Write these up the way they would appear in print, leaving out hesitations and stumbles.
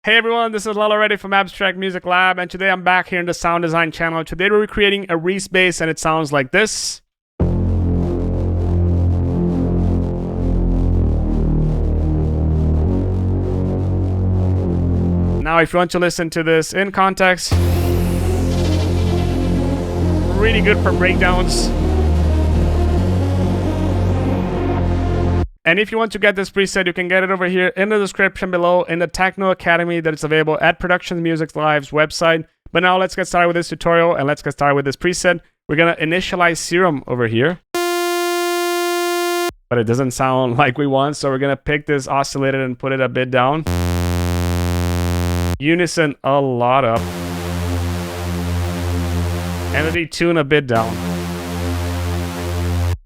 Hey everyone, this is Lalo Reddy from Abstract Music Lab, and today I'm back here in the sound design channel. Today we're creating a Reese bass, and it sounds like this. Now, if you want to listen to this in context, really good for breakdowns. And if you want to get this preset, you can get it over here in the description below in the Techno Academy that is available at Production Music Live's website. But now let's get started with this tutorial and let's get started with this preset. We're going to initialize Serum over here. But it doesn't sound like we want, so we're going to pick this oscillator and put it a bit down. Unison a lot up. And the detune a bit down.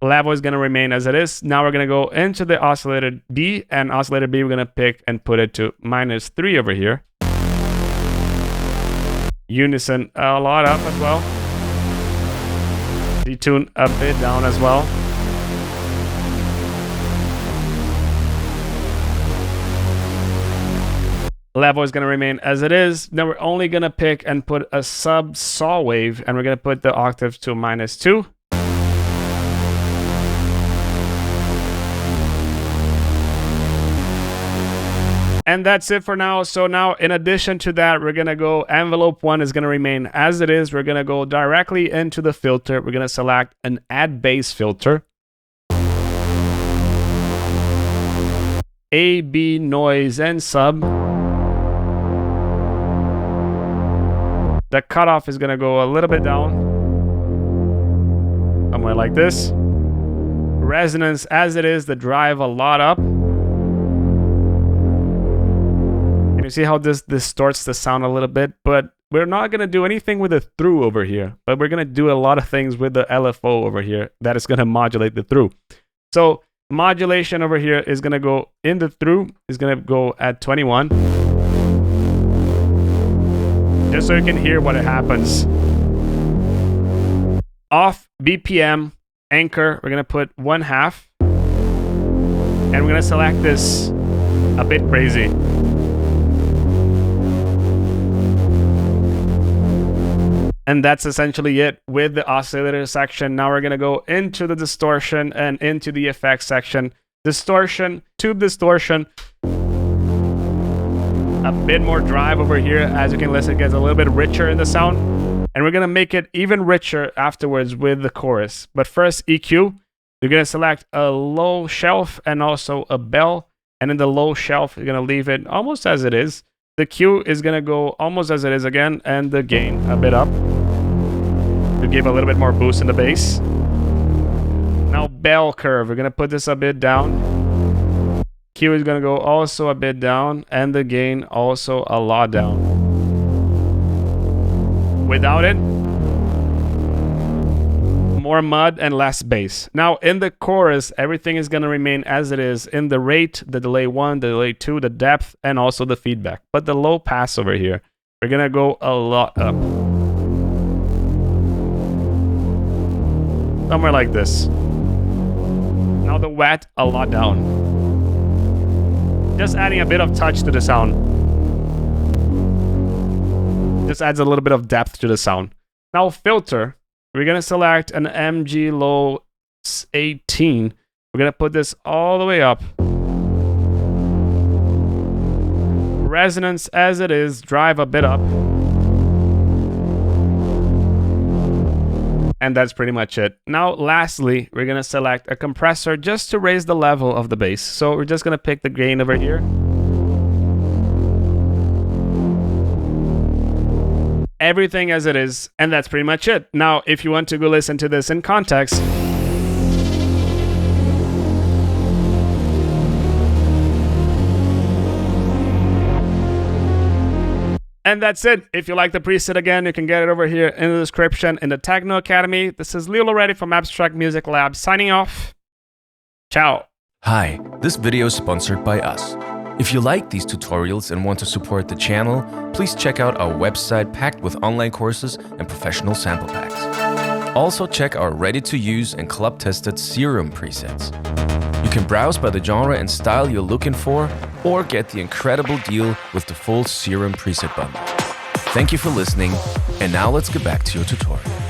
Level is going to remain as it is. Now we're going to go into the oscillator B, and oscillator B we're going to pick and put it to -3 over here. Unison a lot up as well. Detune a bit down as well. Level is going to remain as it is. Now we're only going to pick and put a sub saw wave, and we're going to put the octave to -2. And that's it for now. So now, in addition to that, we're going to go envelope 1 is going to remain as it is. We're going to go directly into the filter. We're going to select an add bass filter. A, B, noise, and sub. The cutoff is going to go a little bit down. Somewhere like this. Resonance as it is, the drive a lot up. You see how this distorts the sound a little bit, but we're not going to do anything with the through over here, but we're going to do a lot of things with the LFO over here that is going to modulate the through. So modulation over here is going to go in the through, is going to go at 21. Just so you can hear what happens. Off BPM anchor, we're going to put 1/2. And we're going to select this a bit crazy. And that's essentially it with the oscillator section. Now we're going to go into the distortion and into the effects section. Distortion, tube distortion. A bit more drive over here. As you can listen, it gets a little bit richer in the sound. And we're going to make it even richer afterwards with the chorus. But first, EQ. You're going to select a low shelf and also a bell. And in the low shelf, you're going to leave it almost as it is. The Q is going to go almost as it is again, and the gain a bit up to give a little bit more boost in the bass. Now bell curve, we're going to put this a bit down. Q is going to go also a bit down, and the gain also a lot down. Without it, more mud and less bass. Now in the chorus, everything is going to remain as it is in the rate, the delay 1, the delay 2, the depth, and also the feedback. But the low pass over here, we're going to go a lot up. Somewhere like this. Now the wet, a lot down. Just adding a bit of touch to the sound. Just adds a little bit of depth to the sound. Now filter. We're going to select an MG low 18. We're going to put this all the way up. Resonance as it is, drive a bit up. And that's pretty much it. Now, lastly, we're going to select a compressor just to raise the level of the bass. So we're just going to pick the gain over here. Everything as it is, and that's pretty much it. Now, if you want to go listen to this in context, and that's it. If you like the preset again, you can get it over here in the description in the Techno Academy. This is Leo Reddy from Abstract Music Lab signing off. Ciao. Hi, this video is sponsored by us. If you like these tutorials and want to support the channel, please check out our website packed with online courses and professional sample packs. Also check our ready-to-use and club-tested Serum presets. You can browse by the genre and style you're looking for, or get the incredible deal with the full Serum preset bundle. Thank you for listening, and now let's get back to your tutorial.